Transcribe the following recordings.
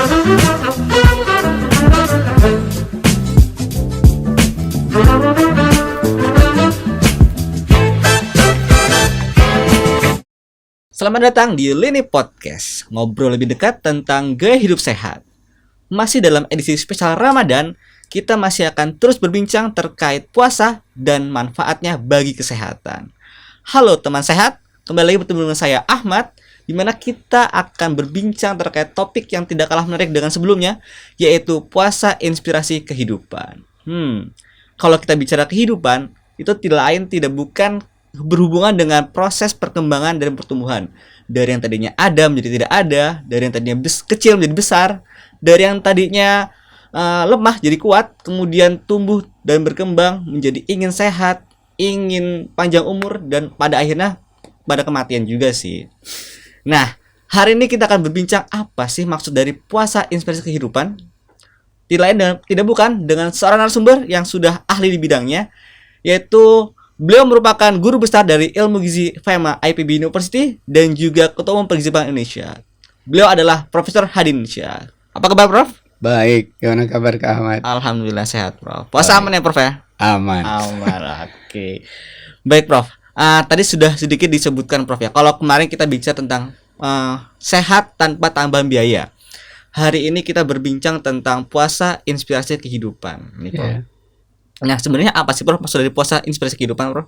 Selamat datang di Lini Podcast, ngobrol lebih dekat tentang gaya hidup sehat. Masih dalam edisi spesial Ramadan, kita masih akan terus berbincang terkait puasa dan manfaatnya bagi kesehatan. Halo teman sehat, kembali lagi bertemu dengan saya Ahmad, di mana kita akan berbincang terkait topik yang tidak kalah menarik dengan sebelumnya, yaitu puasa inspirasi kehidupan. Kalau kita bicara kehidupan, itu tidak bukan berhubungan dengan proses perkembangan dan pertumbuhan. Dari yang tadinya ada menjadi tidak ada, dari yang tadinya kecil menjadi besar, dari yang tadinya lemah jadi kuat, kemudian tumbuh dan berkembang menjadi ingin sehat, ingin panjang umur, dan pada akhirnya pada kematian juga sih. Nah, hari ini kita akan berbincang apa sih maksud dari puasa inspirasi kehidupan. Tidak bukan dengan seorang narasumber yang sudah ahli di bidangnya, yaitu beliau merupakan guru besar dari ilmu gizi FEMA IPB University dan juga Ketua Umum Pergizi Bank Indonesia. Beliau adalah Profesor Hadin Syah. Apa kabar, Prof? Baik, gimana kabar Kak Ahmad? Alhamdulillah sehat, Prof. Puasa aman ya, Prof ya? Aman. Oke. Baik, Prof. Tadi sudah sedikit disebutkan, Prof ya. Kalau kemarin kita bicara tentang sehat tanpa tambahan biaya. Hari ini kita berbincang tentang puasa inspirasi kehidupan. Ini, Prof. Yeah. Nah, sebenarnya apa sih, Prof, maksud dari puasa inspirasi kehidupan, Prof?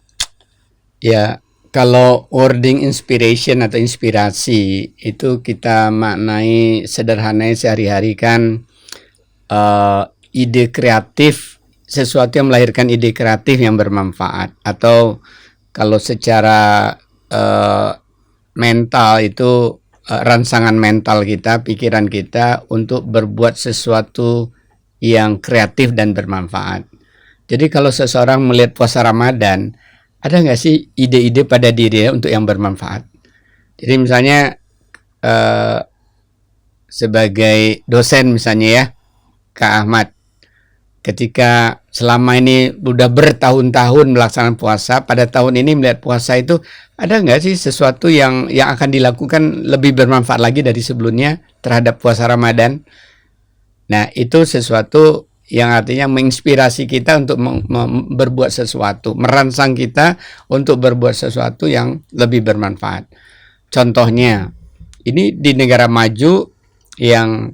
Ya, kalau wording inspiration atau inspirasi itu kita maknai sederhananya sehari-hari kan ide kreatif, sesuatu yang melahirkan ide kreatif yang bermanfaat, atau kalau secara mental itu rangsangan mental kita, pikiran kita untuk berbuat sesuatu yang kreatif dan bermanfaat. Jadi kalau seseorang melihat puasa Ramadan, ada nggak sih ide-ide pada dirinya untuk yang bermanfaat? Jadi misalnya sebagai dosen misalnya ya, Kak Ahmad, ketika selama ini udah bertahun-tahun melaksanakan puasa, pada tahun ini melihat puasa itu, ada nggak sih sesuatu yang akan dilakukan lebih bermanfaat lagi dari sebelumnya terhadap puasa Ramadan? Nah, itu sesuatu yang artinya menginspirasi kita untuk berbuat sesuatu, merangsang kita untuk berbuat sesuatu yang lebih bermanfaat. Contohnya, ini di negara maju yang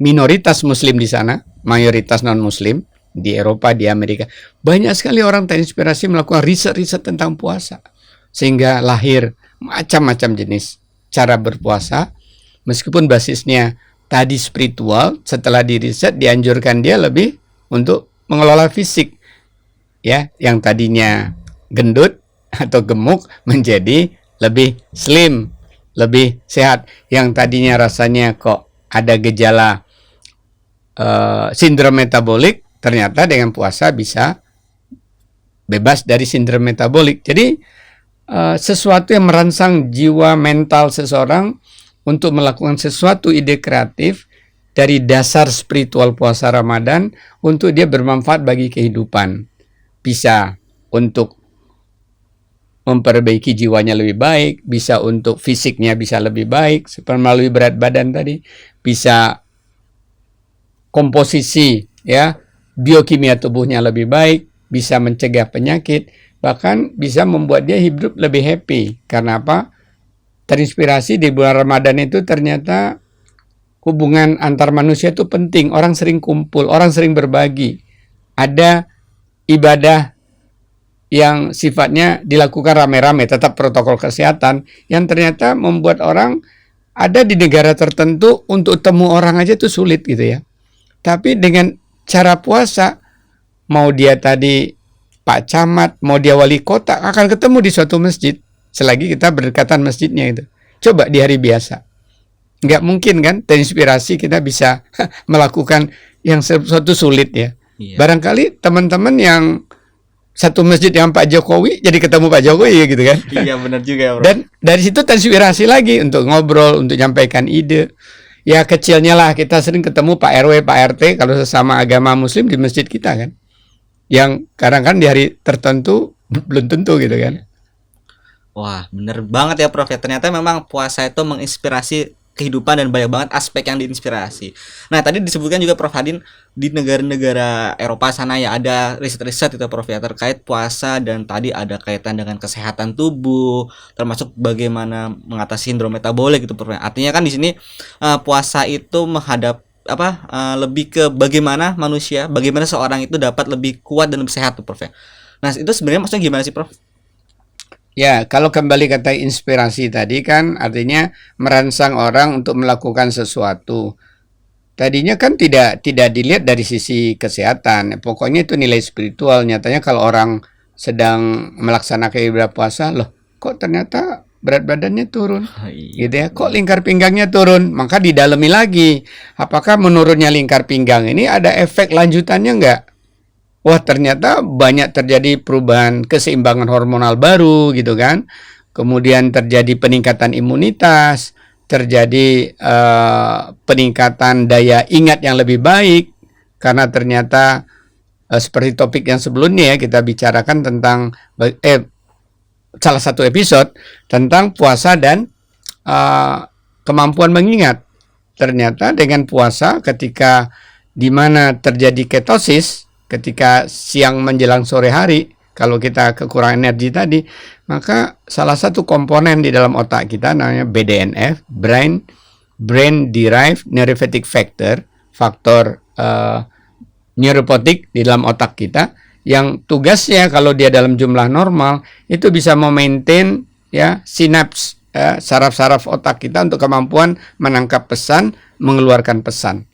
minoritas muslim di sana, mayoritas non-muslim, di Eropa, di Amerika, banyak sekali orang terinspirasi melakukan riset-riset tentang puasa, sehingga lahir macam-macam jenis cara berpuasa, meskipun basisnya tadi spiritual. Setelah diriset dianjurkan dia lebih untuk mengelola fisik, ya, yang tadinya gendut atau gemuk menjadi lebih slim, lebih sehat. Yang tadinya rasanya kok ada gejala sindrom metabolik, ternyata dengan puasa bisa bebas dari sindrom metabolik. Jadi sesuatu yang merangsang jiwa mental seseorang untuk melakukan sesuatu ide kreatif dari dasar spiritual puasa Ramadan untuk dia bermanfaat bagi kehidupan. Bisa untuk memperbaiki jiwanya lebih baik, bisa untuk fisiknya bisa lebih baik, seperti melalui berat badan tadi, bisa komposisi ya, biokimia tubuhnya lebih baik, bisa mencegah penyakit, bahkan bisa membuat dia hidup lebih happy. Karena apa? Terinspirasi di bulan Ramadan itu ternyata hubungan antar manusia itu penting. Orang sering kumpul, orang sering berbagi. Ada ibadah yang sifatnya dilakukan rame-rame, tetap protokol kesehatan, yang ternyata membuat orang ada di negara tertentu untuk temu orang aja itu sulit gitu ya. Tapi dengan cara puasa, mau dia tadi Pak Camat, mau dia wali kota, akan ketemu di suatu masjid. Selagi kita berdekatan masjidnya itu. Coba di hari biasa. Nggak mungkin kan terinspirasi kita bisa melakukan yang sesuatu sulit ya. Iya. Barangkali teman-teman yang satu masjid yang Pak Jokowi jadi ketemu Pak Jokowi ya gitu kan. Iya benar juga ya, Bro. Dan dari situ terinspirasi lagi untuk ngobrol, untuk menyampaikan ide. Ya kecilnya lah kita sering ketemu Pak RW, Pak RT kalau sesama agama muslim di masjid kita kan. Yang kadang kan di hari tertentu belum tentu gitu kan. Wah, bener banget ya Prof ya. Ternyata memang puasa itu menginspirasi kehidupan dan banyak banget aspek yang diinspirasi. Nah, tadi disebutkan juga Prof Hadin di negara-negara Eropa sana ya ada riset-riset itu Prof ya terkait puasa dan tadi ada kaitan dengan kesehatan tubuh, termasuk bagaimana mengatasi sindrom metabolik gitu Prof. Artinya kan di sini puasa itu lebih ke bagaimana bagaimana seorang itu dapat lebih kuat dan lebih sehat tuh Prof ya. Nah, itu sebenarnya maksudnya gimana sih Prof? Ya, kalau kembali kata inspirasi tadi kan artinya merangsang orang untuk melakukan sesuatu. Tadinya kan tidak dilihat dari sisi kesehatan. Pokoknya itu nilai spiritual. Nyatanya kalau orang sedang melaksanakan ibadah puasa, loh, kok ternyata berat badannya turun. Gitu ya. Kok lingkar pinggangnya turun? Maka didalami lagi. Apakah menurunnya lingkar pinggang ini ada efek lanjutannya enggak? Wah, ternyata banyak terjadi perubahan keseimbangan hormonal baru gitu kan. Kemudian terjadi peningkatan imunitas, terjadi peningkatan daya ingat yang lebih baik karena ternyata seperti topik yang sebelumnya ya kita bicarakan tentang salah satu episode tentang puasa dan kemampuan mengingat. Ternyata dengan puasa ketika di mana terjadi ketosis ketika siang menjelang sore hari, kalau kita kekurangan energi tadi, maka salah satu komponen di dalam otak kita namanya BDNF, Brain Derived Neuropathic Factor, faktor neuropotik di dalam otak kita, yang tugasnya kalau dia dalam jumlah normal, itu bisa memaintain ya sinaps, saraf-saraf otak kita untuk kemampuan menangkap pesan, mengeluarkan pesan.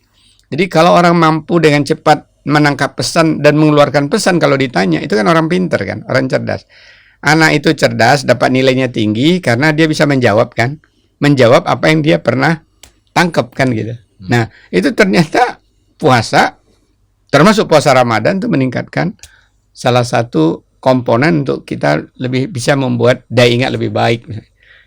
Jadi kalau orang mampu dengan cepat menangkap pesan dan mengeluarkan pesan kalau ditanya, itu kan orang pinter kan, orang cerdas. Anak itu cerdas, dapat nilainya tinggi karena dia bisa menjawab kan, menjawab apa yang dia pernah tangkap kan gitu. Nah, itu ternyata puasa, termasuk puasa Ramadan itu meningkatkan salah satu komponen untuk kita lebih bisa membuat daya ingat lebih baik.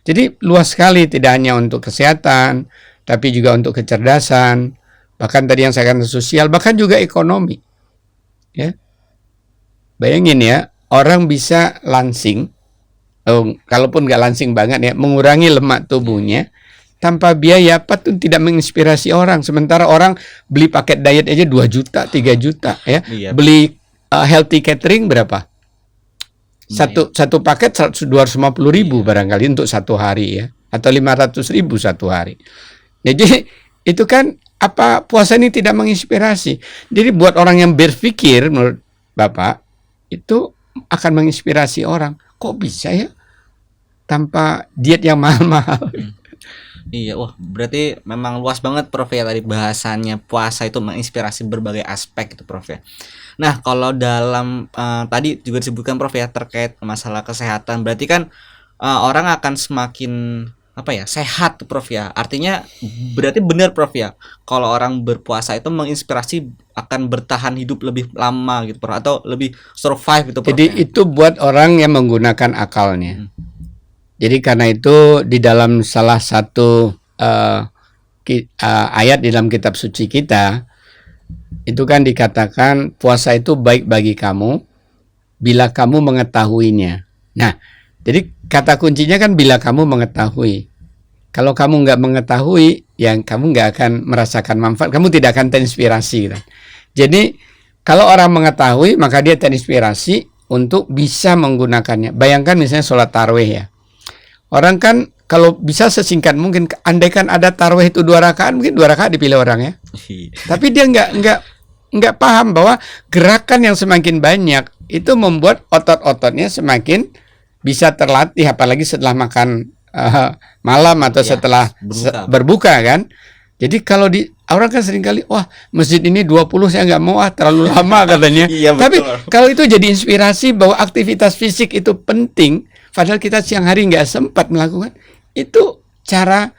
Jadi luas sekali, tidak hanya untuk kesehatan, tapi juga untuk kecerdasan, bahkan tadi yang saya katakan sosial, bahkan juga ekonomi. Ya, bayangin ya, orang bisa langsing, kalaupun nggak langsing banget ya, mengurangi lemak tubuhnya tanpa biaya apa tuh tidak menginspirasi orang. Sementara orang beli paket diet aja 2 juta, 3 juta ya. Iya. Beli healthy catering berapa? Satu paket 250.000 barangkali untuk satu hari ya, atau 500.000 satu hari. Jadi itu kan apa puasa ini tidak menginspirasi. Jadi buat orang yang berpikir menurut Bapak itu akan menginspirasi orang. Kok bisa ya tanpa diet yang mahal-mahal? Iya, wah berarti memang luas banget Prof ya tadi bahasannya puasa itu menginspirasi berbagai aspek itu Prof ya. Nah, kalau dalam tadi juga disebutkan Prof ya terkait masalah kesehatan, berarti kan orang akan semakin sehat tuh Prof ya. Artinya berarti benar Prof ya, kalau orang berpuasa itu menginspirasi akan bertahan hidup lebih lama gitu Prof, atau lebih survive gitu Prof. Jadi itu buat orang yang menggunakan akalnya. Jadi karena itu di dalam salah satu ayat di dalam kitab suci kita itu kan dikatakan puasa itu baik bagi kamu bila kamu mengetahuinya. Nah, jadi kata kuncinya kan bila kamu mengetahui. Kalau kamu nggak mengetahui, ya kamu nggak akan merasakan manfaat. Kamu tidak akan terinspirasi. Gitu. Jadi kalau orang mengetahui, maka dia terinspirasi untuk bisa menggunakannya. Bayangkan misalnya sholat tarawih ya. Orang kan kalau bisa sesingkat mungkin, andaikan ada tarawih itu 2 rakaat, mungkin 2 rakaat dipilih orang ya. Tapi dia nggak paham bahwa gerakan yang semakin banyak itu membuat otot-ototnya semakin bisa terlatih, apalagi setelah makan malam atau setelah berbuka kan. Jadi kalau orang kan seringkali, wah masjid ini 20 saya nggak mau terlalu lama katanya. Iya, tapi kalau itu jadi inspirasi bahwa aktivitas fisik itu penting, padahal kita siang hari nggak sempat melakukan, itu cara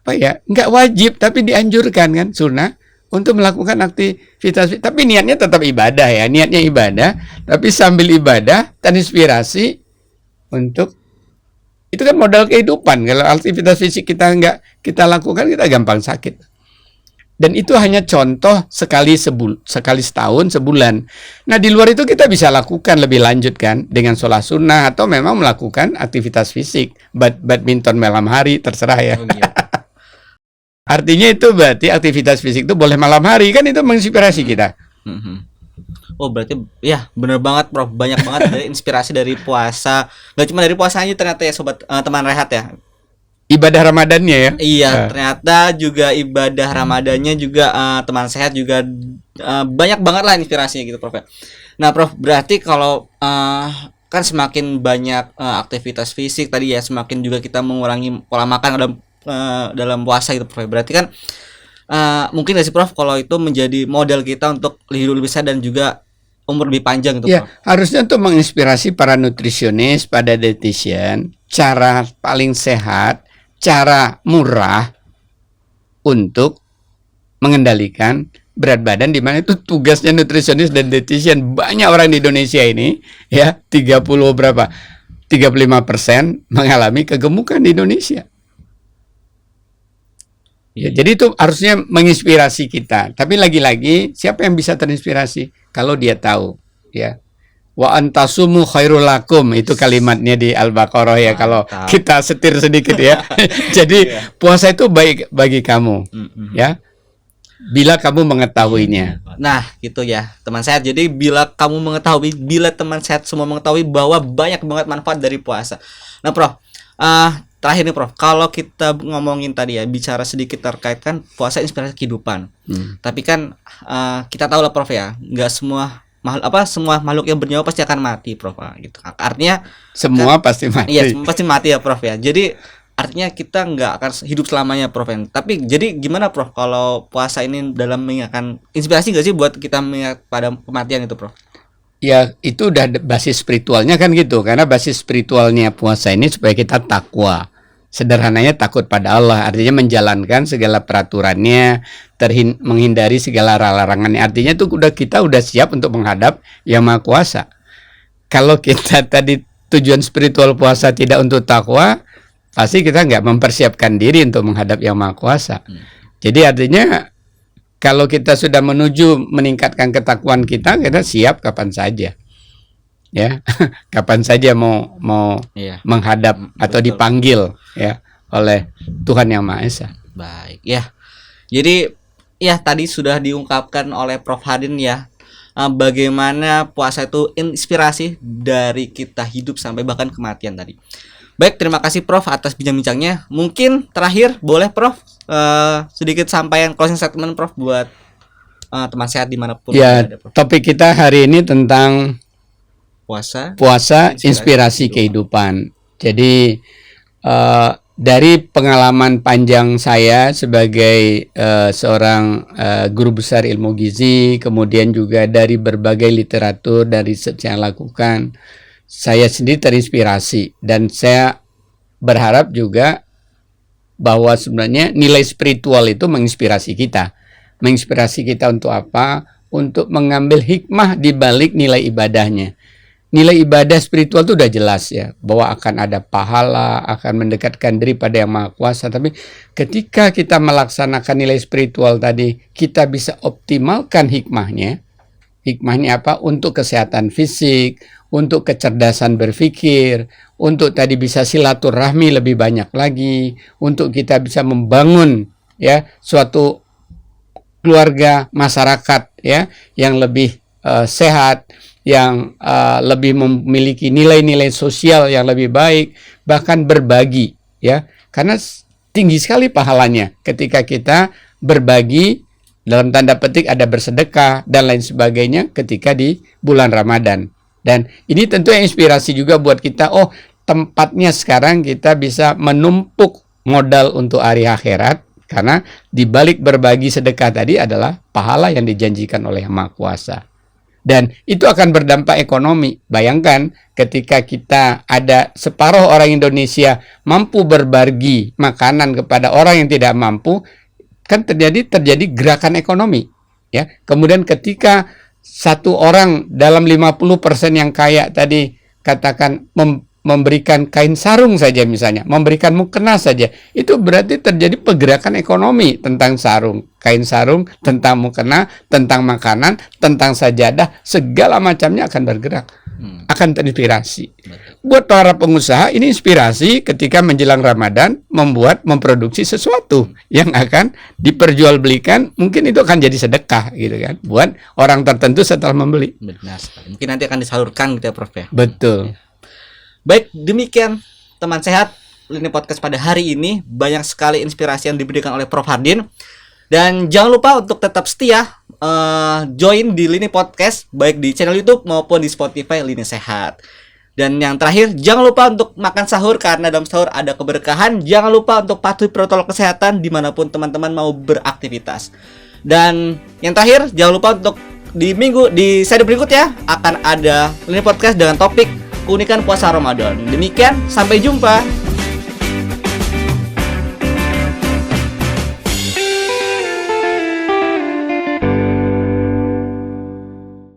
nggak wajib tapi dianjurkan kan, sunnah untuk melakukan aktivitas, tapi niatnya tetap ibadah ya, niatnya ibadah, tapi sambil ibadah terinspirasi untuk itu kan modal kehidupan. Kalau aktivitas fisik kita nggak kita lakukan, kita gampang sakit. Dan itu hanya contoh sekali setahun, sebulan. Nah di luar itu kita bisa lakukan lebih lanjut kan, dengan sholat sunnah atau memang melakukan aktivitas fisik, badminton malam hari terserah ya. Artinya itu berarti aktivitas fisik itu boleh malam hari, kan itu menginspirasi kita. Oh berarti ya bener banget Prof, banyak banget dari inspirasi dari puasa. Gak cuma dari puasa aja ternyata ya sobat, teman rehat ya. Ibadah Ramadannya ya. Iya, ternyata juga ibadah Ramadannya juga, teman sehat juga, banyak banget lah inspirasinya gitu Prof ya. Nah Prof, berarti kalau kan semakin banyak aktivitas fisik tadi ya, semakin juga kita mengurangi pola makan dalam puasa gitu Prof. Berarti kan mungkin gak sih Prof kalau itu menjadi model kita untuk hidup lebih sehat dan juga umur lebih panjang gitu Ya, Prof. harusnya untuk menginspirasi para nutrisionis, pada dietitian, cara paling sehat, cara murah untuk mengendalikan berat badan, di mana itu tugasnya nutrisionis dan dietitian. Banyak orang di Indonesia ini ya 35% mengalami kegemukan di Indonesia. Ya, jadi itu harusnya menginspirasi kita. Tapi lagi-lagi siapa yang bisa terinspirasi? Kalau dia tahu, ya. Wa antasumu khairul lakum, itu kalimatnya di Al-Baqarah ya. Kalau kita setir sedikit ya. Jadi puasa itu baik bagi kamu, ya. Bila kamu mengetahuinya. Nah, gitu ya, teman sehat. Jadi bila teman sehat semua mengetahui bahwa banyak banget manfaat dari puasa. Nah, Prof, terakhir nih Prof, kalau kita ngomongin tadi ya, bicara sedikit terkait kan puasa inspirasi kehidupan. Tapi kan kita tahu lah Prof ya, nggak semua semua makhluk yang bernyawa pasti akan mati Prof, gitu. Artinya semua pasti mati. Iya, semua pasti mati ya Prof ya. Jadi artinya kita nggak akan hidup selamanya Prof. Tapi jadi gimana Prof kalau puasa ini dalam mengingatkan, inspirasi nggak sih buat kita mengingat pada kematian itu Prof? Ya, itu udah basis spiritualnya kan gitu. Karena basis spiritualnya puasa ini supaya kita takwa. Sederhananya takut pada Allah. Artinya menjalankan segala peraturannya, menghindari segala larangannya. Artinya itu kita udah siap untuk menghadap Yang Maha Kuasa. Kalau kita tadi tujuan spiritual puasa tidak untuk takwa, pasti kita nggak mempersiapkan diri untuk menghadap Yang Maha Kuasa. Jadi artinya kalau kita sudah menuju meningkatkan ketakwaan kita siap kapan saja, ya, kapan saja mau menghadap atau dipanggil ya oleh Tuhan Yang Maha Esa. Baik, ya. Jadi ya tadi sudah diungkapkan oleh Prof Hadin ya, bagaimana puasa itu inspirasi dari kita hidup sampai bahkan kematian tadi. Baik, terima kasih Prof atas bincang-bincangnya. Mungkin terakhir boleh Prof sedikit sampaikan closing statement Prof buat teman sehat dimanapun ya ada, Prof. Topik kita hari ini tentang puasa inspirasi kehidupan. Jadi dari pengalaman panjang saya sebagai seorang guru besar ilmu gizi, kemudian juga dari berbagai literatur dan riset yang saya lakukan, saya sendiri terinspirasi, dan saya berharap juga bahwa sebenarnya nilai spiritual itu menginspirasi kita. Menginspirasi kita untuk apa? Untuk mengambil hikmah di balik nilai ibadahnya. Nilai ibadah spiritual itu udah jelas ya, bahwa akan ada pahala, akan mendekatkan diri pada Yang Maha Kuasa. Tapi ketika kita melaksanakan nilai spiritual tadi, kita bisa optimalkan hikmahnya. Hikmahnya apa? Untuk kesehatan fisik, untuk kecerdasan berpikir, untuk tadi bisa silaturahmi lebih banyak lagi, untuk kita bisa membangun ya suatu keluarga masyarakat ya yang lebih sehat, yang lebih memiliki nilai-nilai sosial yang lebih baik, bahkan berbagi ya. Karena tinggi sekali pahalanya ketika kita berbagi, dalam tanda petik ada bersedekah dan lain sebagainya ketika di bulan Ramadan. Dan ini tentu inspirasi juga buat kita, oh tempatnya sekarang kita bisa menumpuk modal untuk hari akhirat, karena di balik berbagi sedekah tadi adalah pahala yang dijanjikan oleh Yang Maha Kuasa. Dan itu akan berdampak ekonomi. Bayangkan ketika kita ada separuh orang Indonesia mampu berbagi makanan kepada orang yang tidak mampu, kan terjadi gerakan ekonomi ya. Kemudian ketika satu orang dalam 50% yang kaya tadi katakan memberikan kain sarung saja misalnya, memberikan mukena saja, itu berarti terjadi pergerakan ekonomi tentang sarung, kain sarung, tentang mukena, tentang makanan, tentang sajadah, segala macamnya akan bergerak, akan terinspirasi. buat para pengusaha ini inspirasi ketika menjelang Ramadan memproduksi sesuatu yang akan diperjualbelikan, mungkin itu akan jadi sedekah gitu kan buat orang tertentu setelah membeli. Benar sekali. Mungkin nanti akan disalurkan gitu ya Prof ya. Betul. Baik, demikian teman sehat Lini Podcast pada hari ini. Banyak sekali inspirasi yang diberikan oleh Prof Hardin. Dan jangan lupa untuk tetap setia join di Lini Podcast baik di channel YouTube maupun di Spotify Lini Sehat. Dan yang terakhir, jangan lupa untuk makan sahur karena dalam sahur ada keberkahan. Jangan lupa untuk patuhi protokol kesehatan dimanapun teman-teman mau beraktivitas. Dan yang terakhir, jangan lupa untuk di seri berikutnya akan ada Lini Podcast dengan topik keunikan puasa Ramadan. Demikian, sampai jumpa.